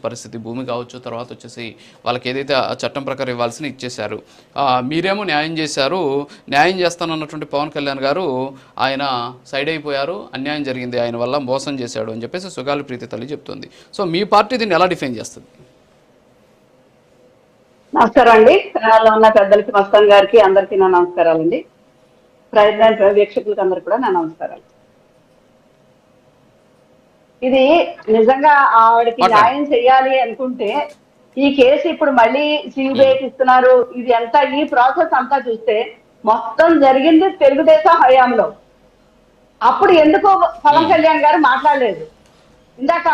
పరిస్థితి భూమి కావచ్చు, తర్వాత వచ్చేసి వాళ్ళకి ఏదైతే ఆ చట్టం ప్రకారం ఇవ్వాల్సిన ఇచ్చేశారు. మీరేమో న్యాయం చేశారు, న్యాయం చేస్తానన్నటువంటి పవన్ కళ్యాణ్ గారు ఆయన సైడ్ అయిపోయారు, అన్యాయం జరిగింది, ఆయన వల్ల మోసం చేశాడు అని చెప్పేసి సుగాలి ప్రీతి తల్లి చెప్తుంది. సో మీ పార్టీ దీన్ని ఎలా డిఫైన్ చేస్తుంది? నమస్కారం అండి. ఛానల్లో ఉన్న పెద్దలకి, మస్తాన్ గారికి అందరికీ నా నమస్కారాలండి. ప్రయత్న వీక్షకులకి అందరికి కూడా నా నమస్కారాలు. ఇది నిజంగా ఆవిడకి న్యాయం చేయాలి అనుకుంటే ఈ కేసు ఇప్పుడు మళ్ళీ సిబిఐకి ఇస్తున్నారు. ఇది అంతా ఈ ప్రాసెస్ అంతా చూస్తే మొత్తం జరిగింది తెలుగుదేశం హయాంలో. అప్పుడు ఎందుకు పవన్ కళ్యాణ్ గారు మాట్లాడలేదు? ఇందాక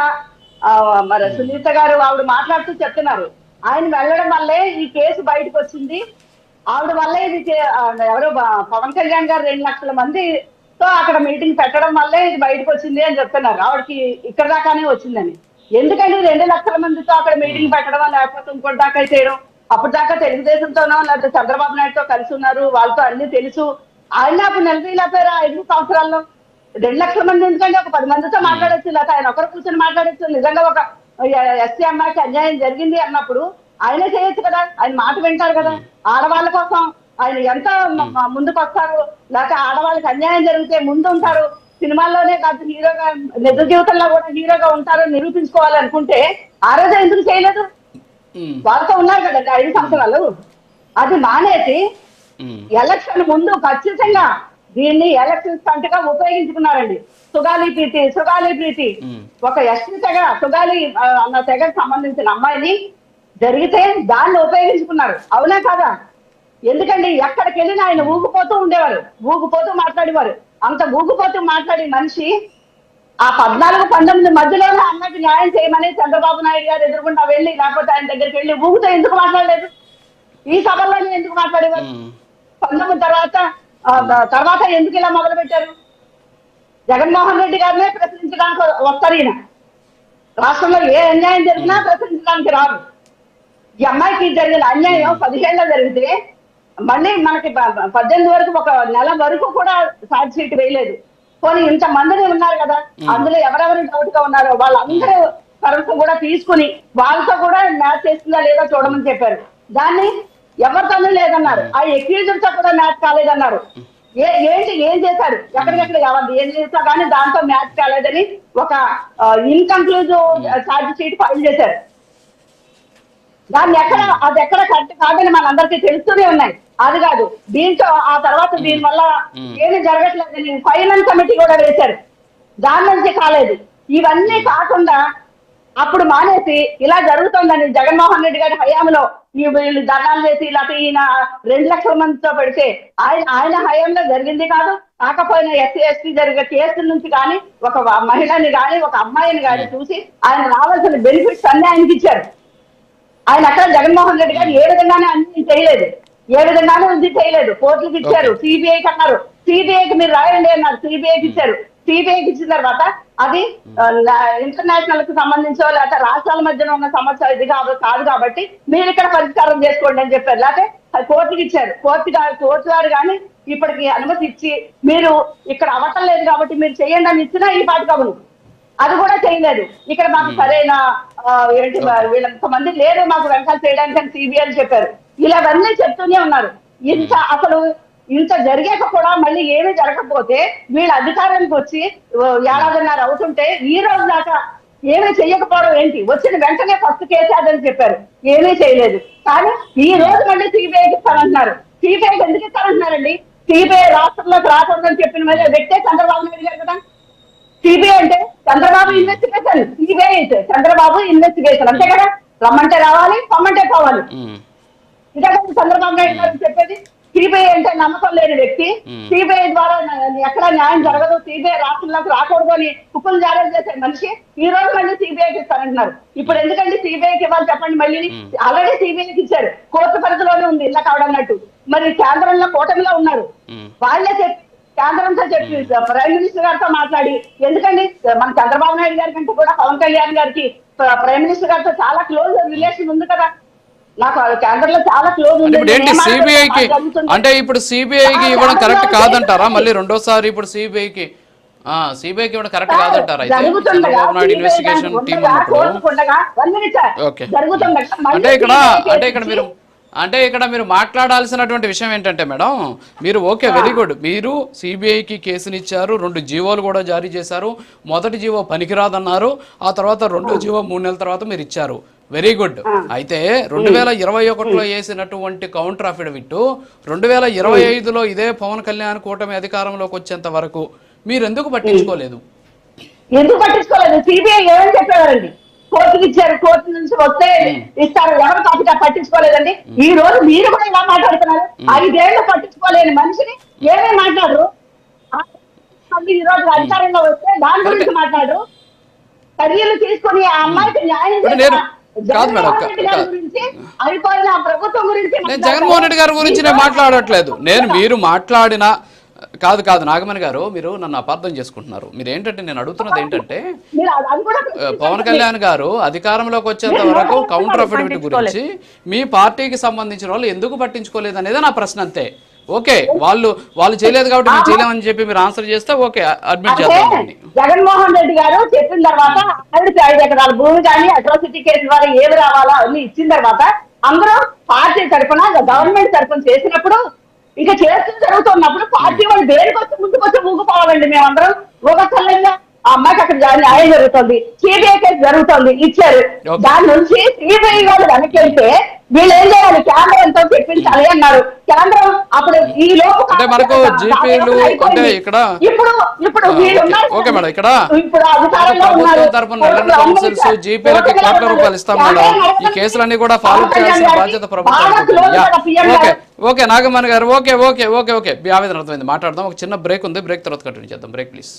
మరి సునీత గారు ఆవిడ మాట్లాడుతూ చెప్తున్నారు, ఆయన వెళ్ళడం వల్లే ఈ కేసు బయటకు వచ్చింది, ఆవిడ వల్లే ఇది ఎవరు పవన్ కళ్యాణ్ గారు 2 లక్షల మందితో అక్కడ మీటింగ్ పెట్టడం వల్లే ఇది బయటకు వచ్చింది అని చెప్తున్నారు. ఆవిడకి ఇక్కడ దాకానే వచ్చిందని. ఎందుకంటే 2 లక్షల మందితో అక్కడ మీటింగ్ పెట్టడం, లేకపోతే ఇంకోటి దాకా చేయడం? అప్పుడు దాకా తెలుగుదేశంతోనో లేకపోతే చంద్రబాబు నాయుడుతో కలిసి ఉన్నారు, వాళ్ళతో అన్ని తెలుసు. ఆయన అప్పుడు నిలబడిపోయారు 5 సంవత్సరాల్లో. 2 లక్షల మంది ఎందుకంటే ఒక 10 మందితో మాట్లాడచ్చు, లేకపోతే ఆయన ఒకరు కూర్చొని మాట్లాడచ్చు. నిజంగా ఒక ఎస్సీ అమ్మాయికి అన్యాయం జరిగింది అన్నప్పుడు ఆయనే చేయొచ్చు కదా, ఆయన మాట వింటారు కదా. ఆడవాళ్ళ కోసం ఆయన ఎంత ముందుకు వస్తారు, లేకపోతే ఆడవాళ్ళకి అన్యాయం జరిగితే ముందు ఉంటారు. సినిమాల్లోనే కాదు, హీరోగా నిజ జీవితంలో కూడా హీరోగా ఉంటారు, నిరూపించుకోవాలనుకుంటే ఆ రోజు ఎందుకు చేయలేదు? వాళ్ళతో ఉన్నారు కదండి 5 సంవత్సరాలు. అది మానేసి ఎలక్షన్ ముందు ఖచ్చితంగా దీన్ని ఎలక్షన్ స్టంట్ గా ఉపయోగించుకున్నారండి. సుగాలి ప్రీతి ఒక ఎస్టీ తెగ, సుగాలి అన్న తెగకు సంబంధించిన అమ్మాయిని జరిగితే దాన్ని ఉపయోగించుకున్నారు. అవునా కాదా? ఎందుకండి ఎక్కడికి వెళ్ళినా ఆయన ఊగిపోతూ ఉండేవారు, ఊగిపోతూ మాట్లాడేవారు. అంత ఊగిపోతూ మాట్లాడే మనిషి ఆ 14-19 మధ్యలోనే అన్నకి న్యాయం చేయమని చంద్రబాబు నాయుడు గారు ఎదురుకుండా వెళ్ళి, లేకపోతే ఆయన దగ్గరికి వెళ్ళి ఊగుతో ఎందుకు మాట్లాడలేదు? ఈ సభల్లోనే ఎందుకు మాట్లాడేవారు? 19 తర్వాత ఎందుకు ఇలా మొదలు పెట్టారు? జగన్మోహన్ రెడ్డి గారినే ప్రశ్నించడానికి వస్తారు ఈయన. రాష్ట్రంలో ఏ అన్యాయం జరిగినా ప్రశ్నించడానికి రాదు. ఈ అమ్మాయికి జరిగిన అన్యాయం 17 ఏళ్ళలో జరిగితే మళ్ళీ మనకి 18 వరకు, ఒక నెల వరకు కూడా ఛార్జ్ షీట్ వేయలేదు. పోనీ ఇంత మందిని ఉన్నారు కదా, అందులో ఎవరెవరు డౌట్ గా ఉన్నారో వాళ్ళందరూ తరఫు కూడా తీసుకుని వాళ్ళతో కూడా మ్యాచ్ చేస్తుందా లేదా చూడమని చెప్పారు. దాన్ని ఎవరితోనూ లేదన్నారు. ఆ ఎక్యూజర్తో కూడా మ్యాచ్ కాలేదన్నారు. ఏం చేశారు? ఎక్కడికెక్కడ ఎవరు ఏం చేశారు కానీ దాంతో మ్యాచ్ కాలేదని ఒక ఇన్కన్క్లూజివ్ ఛార్జ్ షీట్ ఫైల్ చేశారు. దాన్ని అది ఎక్కడ కరెక్ట్ కాదని మనందరికీ తెలుస్తూనే ఉన్నాయి. అది కాదు, దీంతో ఆ తర్వాత దీని వల్ల ఏమి జరగట్లేదని ఫైనాన్స్ కమిటీ కూడా వేశారు, దాని నుంచి కాలేదు. ఇవన్నీ కాకుండా అప్పుడు మానేసి ఇలా జరుగుతుందని జగన్మోహన్ రెడ్డి గారి హయాంలో వీళ్ళు ధర్నాలు చేసి, లేకపోతే ఈయన 2 లక్షల మందితో పెడితే ఆయన హయాంలో జరిగింది కాదు. కాకపోయినా ఎస్సీ ఎస్టీ జరిగే కేసుల నుంచి కానీ, ఒక మహిళని కానీ, ఒక అమ్మాయిని కానీ చూసి ఆయన రావాల్సిన బెనిఫిట్స్ అన్ని ఆయనకి ఇచ్చారు. ఆయన అక్కడ జగన్మోహన్ రెడ్డి గారు ఏ విధంగానే అన్ని చేయలేదు, ఏ విధంగానూ ఇది చేయలేదు. కోర్టులకు ఇచ్చారు, సిబిఐకి అన్నారు, సిబిఐకి మీరు రాయండి అన్నారు, సిబిఐకి ఇచ్చారు. సిబిఐకి ఇచ్చిన తర్వాత అది ఇంటర్నేషనల్ కి సంబంధించో లేకపోతే రాష్ట్రాల మధ్యన ఉన్న సమస్య ఇది కాదు కాబట్టి మీరు ఇక్కడ పరిష్కారం చేసుకోండి అని చెప్పారు. లేకపోతే కోర్టుకి ఇచ్చారు, కోర్టు వారు కానీ ఇప్పటికి అనుమతి ఇచ్చి మీరు ఇక్కడ అవ్వటం లేదు కాబట్టి మీరు చేయండి అని ఇచ్చినా ఈ పాటికి అవును, అది కూడా చేయలేదు. ఇక్కడ మాకు సరైన ఏంటి వీళ్ళంతమంది లేరు మాకు వెనకాల చేయడానికి అని సిబిఐ చెప్పారు. ఇలావన్నీ చెప్తూనే ఉన్నారు. ఇంత జరిగాక కూడా మళ్ళీ ఏమీ జరగకపోతే వీళ్ళ అధికారానికి వచ్చి 1.5 అవుతుంటే ఈ రోజు దాకా ఏమీ చెయ్యకపోవడం ఏంటి? వచ్చిన వెంటనే ఫస్ట్ కేసేదని చెప్పారు, ఏమీ చేయలేదు. కానీ ఈ రోజు మళ్ళీ సిబిఐకి ఇస్తానంటున్నారు. సిబిఐకి ఎందుకు ఇస్తానంటున్నారండి? సిబిఐ రాష్ట్రంలోకి రాకూడదని చెప్పిన మీద వ్యక్తే చంద్రబాబు నాయుడు గారు కదా. సిబిఐ అంటే చంద్రబాబు ఇన్వెస్టిగేషన్, సిబిఐ అయితే చంద్రబాబు ఇన్వెస్టిగేషన్, అంతే కదా. రమ్మంటే రావాలి, పొమ్మంటే పోవాలి. ఇదే చంద్రబాబు నాయుడు గారు చెప్పేది. సిబిఐ అంటే నమ్మకం లేని వ్యక్తి, సిబిఐ ద్వారా ఎక్కడ న్యాయం జరగదు, సిబిఐ రాష్ట్రంలోకి రాకూడదు అని హుకులు జారీ చేసే మనిషి ఈ రోజు మళ్ళీ సిబిఐకి ఇస్తారంటున్నారు. ఇప్పుడు ఎందుకంటే సిబిఐకి ఇవ్వాలి చెప్పండి? మళ్ళీ ఆల్రెడీ సిబిఐకి ఇచ్చారు, కోర్టు పరిధిలోనే ఉంది ఇలా కావడన్నట్టు. మరి కేంద్రంలో కూటమిలో ఉన్నారు, వాళ్ళే చెప్పి కేంద్రంతో చెప్పి ప్రైమ్ మినిస్టర్ గారితో మాట్లాడి, ఎందుకండి మన చంద్రబాబు నాయుడు గారి కంటే కూడా పవన్ కళ్యాణ్ గారికి ప్రైమ్ మినిస్టర్ గారితో చాలా క్లోజ్ రిలేషన్ ఉంది కదా. నాకు కేంద్రంలో చాలా క్లోజ్ ఉంది. అంటే ఇప్పుడు సిబిఐకి ఇవ్వడం కరెక్ట్ కాదంటారా? మళ్ళీ రెండోసారి ఇప్పుడు సిబిఐకి సిబిఐకి ఇవ్వడం కరెక్ట్ కాదంటారు అయితే జరుగుతుండగా చంద్రబాబు నాయుడు ఇన్వెస్టిగేషన్ టీం ఉన్నప్పుడు ఓకే అంటే ఇక్కడ మీరు మాట్లాడాల్సినటువంటి విషయం ఏంటంటే మేడం మీరు ఓకే వెరీ గుడ్ మీరు సిబిఐకి కేసునిచ్చారు 2 జీవోలు కూడా జారీ చేశారు మొదటి జీవో పనికిరాదన్నారు ఆ తర్వాత 2వ జీవో 3 నెలల తర్వాత మీరు ఇచ్చారు వెరీ గుడ్ అయితే 2021లో వేసినటువంటి కౌంటర్ అఫిడవిట్ 2025లో ఇదే పవన్ కళ్యాణ్ కూటమి అధికారంలోకి వచ్చేంత వరకు మీరు ఎందుకు పట్టించుకోలేదు సిబిఐ ఏమని చెప్పేవారండి కోర్టుకి ఇచ్చారు కోర్టు నుంచి వస్తే ఇస్తారు ఎవరు కాపిట పట్టించుకోలేదండి ఈ రోజు మీరు కూడా ఇలా మాట్లాడుతున్నారు 5 ఏళ్ళు పట్టించుకోలేని మనిషిని ఏమేమి మాట్లాడరు ఈ రోజు అధికారంలో వస్తే దాని గురించి మాట్లాడరు చర్యలు తీసుకుని ఆ అమ్మాయికి న్యాయం గురించి అయిపోయిన ప్రభుత్వం గురించి నేను జగన్మోహన్ రెడ్డి గారి గురించి నేను మాట్లాడట్లేదు నేను మీరు మాట్లాడిన కాదు నాగమణి గారు మీరు నన్ను అపార్థం చేసుకుంటున్నారు మీరు ఏంటంటే నేను అడుగుతున్నది ఏంటంటే పవన్ కళ్యాణ్ గారు అధికారంలోకి వచ్చేంత వరకు కౌంటర్ అఫిడవిట్ గురించి మీ పార్టీకి సంబంధించిన వాళ్ళు ఎందుకు పట్టించుకోలేదు అనేది నా ప్రశ్న అంతే ఓకే వాళ్ళు చేయలేదు కాబట్టి మీరు చేయలేమని చెప్పి మీరు ఆన్సర్ చేస్తే ఓకే అడ్మిట్ చేద్దామండి జగన్మోహన్ రెడ్డి గారు చెప్పిన తర్వాత 5 ఎకరాల భూమి కానీ అట్రాసిటీ కేసు ద్వారా ఏమి రావాలో అన్ని ఇచ్చిన తర్వాత అందరూ పార్టీ తరఫున గవర్నమెంట్ తరఫున చేసినప్పుడు ఇంకా చేస్తూ జరుగుతున్నప్పుడు పార్టీ వాళ్ళు దేనికి వచ్చి ముందుకు వచ్చి ఊగిపోవాలండి మేమందరం ఒక సల్లంగా ఆ అమ్మాయికి అక్కడ న్యాయం జరుగుతుంది సిబిఐ కేసు జరుగుతుంది ఇచ్చారు దాని నుంచి సిబిఐ వాళ్ళు వెనక్కి వెళ్తే వీళ్ళు ఏం చేయాలి కేంద్రంతో చెప్పించాలి అన్నారు కేంద్రం అప్పుడు ఈ లోపు మనకు జీపీలు అంటే ఇక్కడ ఇప్పుడు వీళ్ళు ఓకే మేడం ఇక్కడ ఇప్పుడు అధికారంలో ఉన్నారు కౌన్సిల్స్ జీపీలకి కోట్ల రూపాయలు ఇస్తాం మేడం ఈ కేసులన్నీ కూడా ఫాలో చేయాల్సిన బాధ్యత ప్రభుత్వం ఓకే ఓకే నాగమణి గారు ఓకే ఓకే ఓకే ఓకే మీ ఆవేదన అర్థమైంది మాట్లాడదాం ఒక చిన్న బ్రేక్ ఉంది బ్రేక్ తర్వాత కంటిన్యూ చేద్దాం బ్రేక్ ప్లీజ్